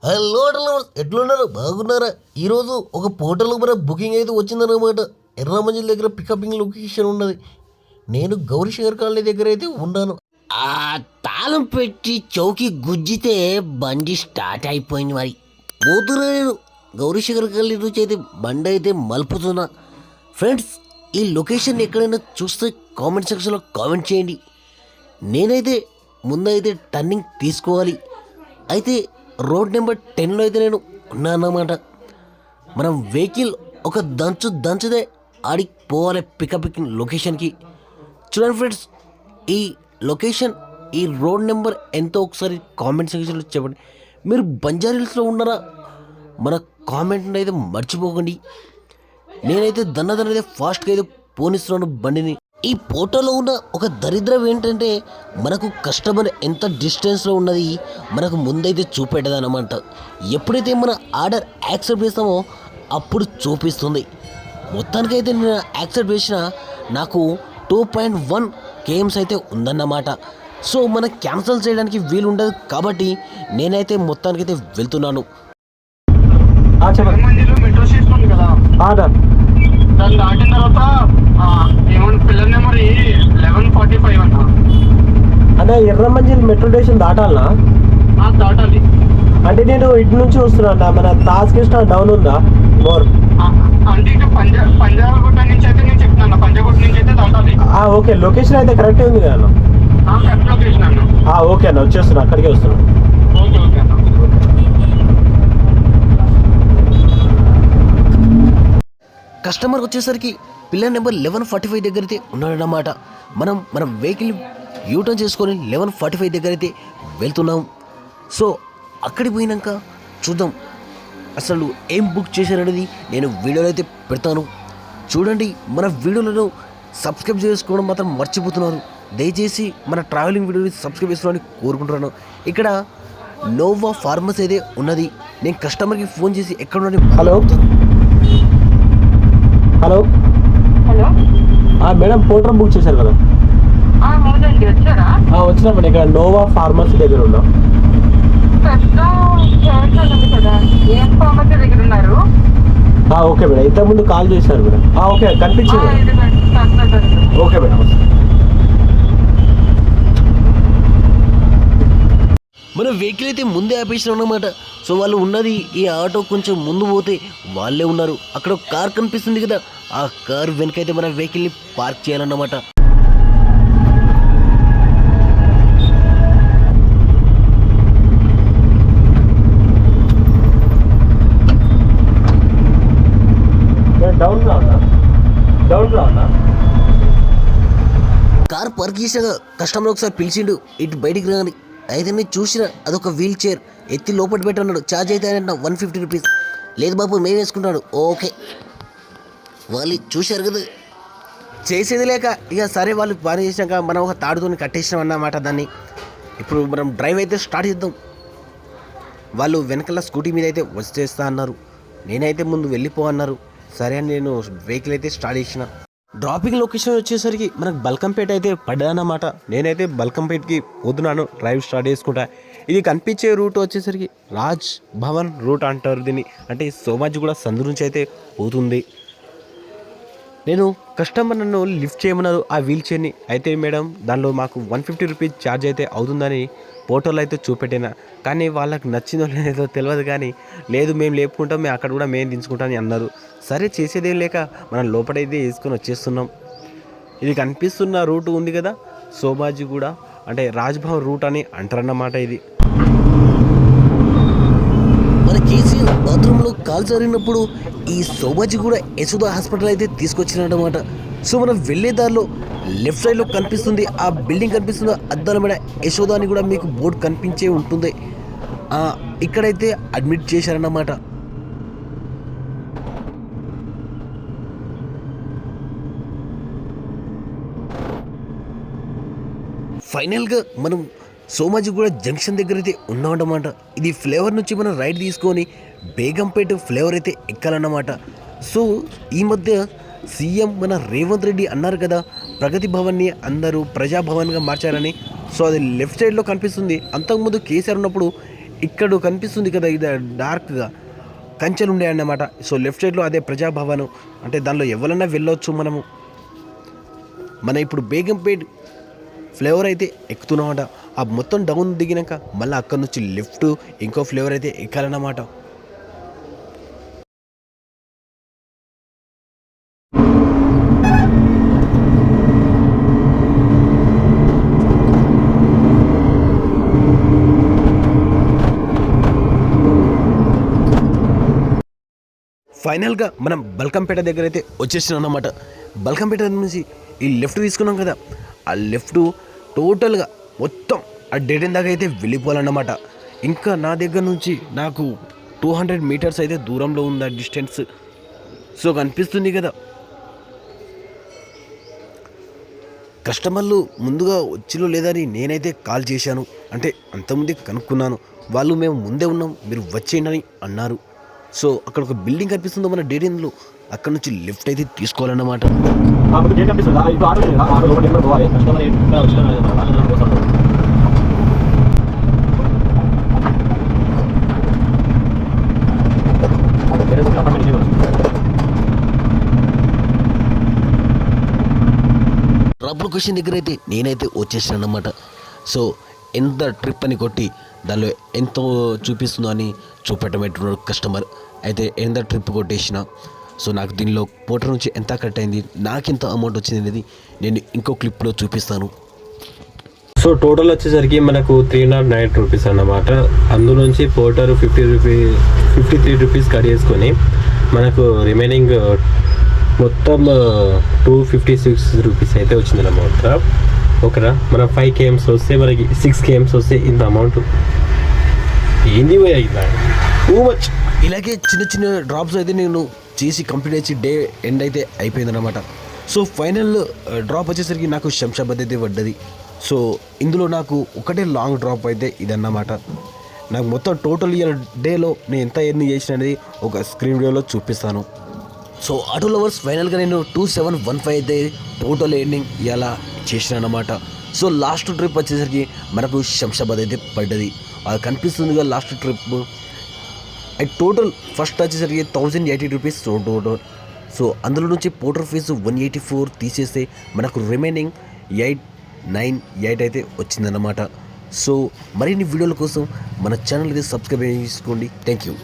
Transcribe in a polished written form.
Hello lovers, ఎట్లున్నారు? బాగున్నారా? ఈరోజు ఒక పోర్టల్ మన బుకింగ్ అయితే వచ్చిందన్నమాట. ఎర్రమంజిల్ దగ్గర పికపింగ్ లొకేషన్ ఉన్నది. నేను గౌరీశంకర్ కాలనీ దగ్గర అయితే ఉన్నాను. ఆ తాళం పెట్టి చౌకి గుజ్జితే బండి స్టార్ట్ అయిపోయింది. మరి పోతున్నా నేను గౌరీశంకర్ కాలనీ నుంచి అయితే బండి అయితే మలుపుతున్నా. ఫ్రెండ్స్, ఈ లొకేషన్ ఎక్కడైనా చూస్తే కామెంట్ సెక్షన్లో కామెంట్ చేయండి. నేనైతే ముందైతే టర్నింగ్ తీసుకోవాలి. అయితే రోడ్ నెంబర్ 10లో అయితే నేను ఉన్నానన్నమాట. మనం వెహికల్ ఒక దంచుదే ఆడికి పోవాలి పికపింగ్ లొకేషన్కి. చూడండి ఫ్రెండ్స్, ఈ లొకేషన్, ఈ రోడ్ నెంబర్ ఎంతో ఒకసారి కామెంట్ సెక్షన్లో చెప్పండి. మీరు బంజారీల్స్లో ఉన్నారా? మన కామెంట్ అయితే మర్చిపోకండి. నేనైతే దన్నదన్నైతే ఫాస్ట్గా అయితే పోనిస్తున్నాను బండిని. ఈ ఫోటోలో ఉన్న ఒక దరిద్రం ఏంటంటే, మనకు కస్టమర్ ఎంత డిస్టెన్స్లో ఉన్నది మనకు ముందైతే చూపెట్టదన్నమాట. ఎప్పుడైతే మన ఆర్డర్ యాక్సెప్ట్ చేస్తామో అప్పుడు చూపిస్తుంది. మొత్తానికైతే నేను యాక్సెప్ట్ చేసిన నాకు 2.1 km అయితే ఉందన్నమాట. సో మనకు క్యాన్సిల్ చేయడానికి వీలు ఉండదు కాబట్టి నేనైతే మొత్తానికైతే వెళ్తున్నాను. మెట్రో స్టేషన్ ఉంది కదా, దాన్ని దాటిన తర్వాత ఏమన్నా పిల్లర్ నెంబర్ 1145 అంట. అంటే ఎర్రమంజిల్ మెట్రో స్టేషన్ దాటాలనా? దాటాలి. అంటే నేను ఇటు నుంచి వస్తున్నా. మన తాస్కృష్ణ డౌన్ ఉందా? మోర్ అంటే ఇటు పంజాగుట్ట నుంచి అయితే నేను చెప్తున్నాను, పంజాగుట్ట నుంచి అయితే దాటాలి. ఓకే, లొకేషన్ అయితే కరెక్టే ఉంది కదా అన్న? కరెక్ట్ లొకేషన్ అన్న. ఓకే అన్న, వచ్చేస్తున్నా, అక్కడికే వస్తున్నా. ఓకే ఓకే అన్న. కస్టమర్ వచ్చేసరికి పిల్లర్ నెంబర్ 1145 దగ్గర అయితే ఉన్నాడన్నమాట. మన వెహికల్ యూటర్న్ చేసుకొని 1145 దగ్గర అయితే వెళ్తున్నాం. సో అక్కడికి పోయినాక చూద్దాం అసలు ఏం బుక్ చేశారనేది నేను వీడియోలో అయితే పెడతాను. చూడండి, మన వీడియోలను సబ్స్క్రైబ్ చేసుకోవడం మాత్రం మర్చిపోతున్నారు. దయచేసి మన ట్రావెలింగ్ వీడియోని సబ్స్క్రైబ్ చేసుకోవాలని కోరుకుంటున్నాను. ఇక్కడ నోవా ఫార్మసీ అయితే ఉన్నది. నేను కస్టమర్కి ఫోన్ చేసి ఎక్కడ ఉన్నది. Hello hello hello madam, Porter book చేశారు కదా? అవునండి, వచ్చారా? వచ్చినా మేడం, ఇక్కడ నోవా ఫార్మసీ దగ్గర ఉన్నా. ప్రస్తుతం చేరుతుంది కదా. ఏం ఫార్మసీ దగ్గర ఉన్నారు? ఓకే మేడం, ఇంతకుముందు కాల్ చేశారు మేడం. ఓకే, కనిపించింది. Okay madam. మన వెహికల్ అయితే ముందే ఆపేసినాం అన్నమాట. సో వాళ్ళు ఉన్నది ఈ ఆటో కొంచెం ముందు పోతే వాళ్ళే ఉన్నారు. అక్కడ ఒక కార్ కనిపిస్తుంది కదా, ఆ కార్ వెనకైతే మన వెహికల్ని పార్క్ చేయాలన్నమాట. కార్ పార్క్ చేసాక కస్టమర్ ఒకసారి పిలిచిండు ఇటు బయటికి రాని. అయితే నేను చూసిన అదొక వీల్ చైర్ ఎత్తి లోపల పెట్టన్నాడు. ఛార్జ్ అయితే ఆయన 150 రూపీస్. లేదు బాబు, మేము వేసుకుంటాడు. ఓకే, వాళ్ళు చూశారు కదా, చేసేది లేక ఇక సరే వాళ్ళు పని చేసినాక మనం ఒక తాడుతో కట్టేసినాం అన్నమాట దాన్ని. ఇప్పుడు మనం డ్రైవ్ అయితే స్టార్ట్ చేద్దాం. వాళ్ళు వెనకాల స్కూటీ మీద అయితే వచ్చేస్తా అన్నారు. నేనైతే ముందు వెళ్ళిపో అన్నారు. సరే అని నేను వెహికల్ అయితే స్టార్ట్ చేసిన. డ్రాపింగ్ లొకేషన్ వచ్చేసరికి మనకు బల్కంపేట అయితే పడ్డానమాట. నేనైతే బల్కంపేటకి పోతున్నాను డ్రైవ్ స్టార్ట్ చేసుకుంటా. ఇది కనిపించే రూట్ వచ్చేసరికి రాజ్ భవన్ రూట్ అంటారు దీన్ని. అంటే సోమాజి కూడా సందు నుంచి అయితే పోతుంది. నేను కస్టమర్ నన్ను లిఫ్ట్ చేయమన్నారు ఆ వీల్ చైర్ని. అయితే మేడం, దానిలో మాకు 150 రూపీస్ ఛార్జ్ అయితే అవుతుందని ఫోటోలో అయితే చూపెట్టిన. కానీ వాళ్ళకి నచ్చిందో లేదో తెలియదు. కానీ లేదు, మేము లేపుకుంటాం, మేము అక్కడ కూడా మేము దించుకుంటాం అని అన్నారు. సరే, చేసేదేం లేక మనం లోపలైతే వేసుకొని వచ్చేస్తున్నాం. ఇది కనిపిస్తున్న రూట్ ఉంది కదా, సోమాజి కూడా అంటే రాజ్భవన్ రూట్ అని అంటారన్నమాట. ఇది మన కేసీఆర్ బాత్రూంలో కాల్ జరిగినప్పుడు ఈ సోమాజి కూడా యశోద హాస్పిటల్ అయితే తీసుకొచ్చినమాట. సో మనం వెళ్ళే దారిలో లెఫ్ట్ సైడ్లో కనిపిస్తుంది ఆ బిల్డింగ్ కనిపిస్తుంది, అద్దాల మీద యశోద అని కూడా మీకు బోర్డు కనిపించే ఉంటుంది. ఇక్కడైతే అడ్మిట్ చేశారన్నమాట. ఫైనల్గా మనం సోమాజిగూడ జంక్షన్ దగ్గర అయితే ఉన్నామన్నమాట. ఇది ఫ్లేవర్ నుంచి మనం రైడ్ తీసుకొని బేగంపేట ఫ్లేవర్ అయితే ఎక్కాలన్నమాట. సో ఈ మధ్య సీఎం మన రేవంత్ రెడ్డి అన్నారు కదా, ప్రగతి భవన్ని అందరూ ప్రజాభవన్గా మార్చారని. సో అది లెఫ్ట్ సైడ్లో కనిపిస్తుంది. అంతకుముందు కేసీఆర్ ఉన్నప్పుడు ఇక్కడ కనిపిస్తుంది కదా ఇది డార్క్గా కంచెలు ఉండేయన్నమాట. సో లెఫ్ట్ సైడ్లో అదే ప్రజాభవనం, అంటే దానిలో ఎవరైనా వెళ్ళొచ్చు మనము. మన ఇప్పుడు బేగంపేట్ ఫ్లేవర్ అయితే ఎక్కుతున్నామట. ఆ మొత్తం డౌన్ దిగినాక మళ్ళీ అక్కడ నుంచి లెఫ్ట్ ఇంకో ఫ్లేవర్ అయితే ఎక్కాలన్నమాట. ఫైనల్గా మనం బల్కంపేట దగ్గర అయితే వచ్చేసినాం అన్నమాట. బల్కంపేట నుంచి ఈ లెఫ్ట్ తీసుకున్నాం కదా, ఆ లెఫ్ట్ టోటల్గా మొత్తం ఆ డెడ్ ఎండ్ దాకా అయితే వెళ్ళిపోవాలన్నమాట. ఇంకా నా దగ్గర నుంచి నాకు 200 మీటర్స్ అయితే దూరంలో ఉంది ఆ డిస్టెన్స్. సో కనిపిస్తుంది కదా, కస్టమర్లు ముందుగా వచ్చిలో లేదని నేనైతే కాల్ చేశాను. అంటే అంతకుముందే కనుక్కున్నాను. వాళ్ళు మేము ముందే ఉన్నాం, మీరు వచ్చేయండి అని అన్నారు. సో అక్కడ ఒక బిల్డింగ్ కనిపిస్తుందో మన డెడ్ ఎండ్లో, అక్కడ నుంచి లెఫ్ట్ అయితే తీసుకోవాలన్నమాట. డ్రాప్ లొకేషన్ దగ్గర అయితే నేనైతే వచ్చేసాను అన్నమాట. సో ఎంత ట్రిప్ అని కొట్టి దానిలో ఎంతో చూపిస్తుందో అని చూపెట్టబెట్టున్నాడు కస్టమర్. అయితే ఎంత ట్రిప్ కొట్టేసిన, సో నాకు దీనిలో పోటర్ నుంచి ఎంత కట్ అయింది, నాకు ఎంత అమౌంట్ వచ్చింది అనేది నేను ఇంకో క్లిప్లో చూపిస్తాను. సో టోటల్ వచ్చేసరికి మనకు 309 రూపీస్ అన్నమాట. అందులోంచి పోటర్ 53 రూపీస్ కట్ చేసుకొని మనకు రిమైనింగ్ మొత్తం 256 రూపీస్ అయితే వచ్చిందన్నమాట. ఓకేనా, మనం 5 kms వస్తే మనకి 6 kms వస్తే ఇంత అమౌంట్ ఏంది టూ మచ్. ఇలాగే చిన్న చిన్న డ్రాప్స్ అయితే నేను చేసి కంప్లీట్ చేసి డే ఎండ్ అయితే అయిపోయిందన్నమాట. సో ఫైనల్ డ్రాప్ వచ్చేసరికి నాకు శంషాబాద్ అయితే పడ్డది. సో ఇందులో నాకు ఒకటే లాంగ్ డ్రాప్ అయితే ఇదన్నమాట. నాకు మొత్తం టోటల్ ఇయర్ డేలో నేను ఎంత ఎర్న్ చేసిన అనేది ఒక స్క్రీన్ వీడియోలో చూపిస్తాను. సో ఆటో లవర్స్ ఫైనల్గా నేను 2715 అయితే టోటల్ ఎర్నింగ్ ఇలా చేసిన అన్నమాట. సో లాస్ట్ ట్రిప్ వచ్చేసరికి మనకు శంషాబాద్ అయితే పడ్డది. అది కనిపిస్తుందిగా లాస్ట్ ట్రిప్. టోటల్ ఫస్ట్ వచ్చేసరికి 1080 రూపీస్ టోటల్. సో అందులో నుంచి పోటర్ ఫీజు 184 తీసేస్తే మనకు రిమైనింగ్ 898 అయితే వచ్చిందన్నమాట. సో మరిన్ని వీడియోల కోసం మన ఛానల్ అయితే సబ్స్క్రైబ్ చేసుకోండి. Thank you.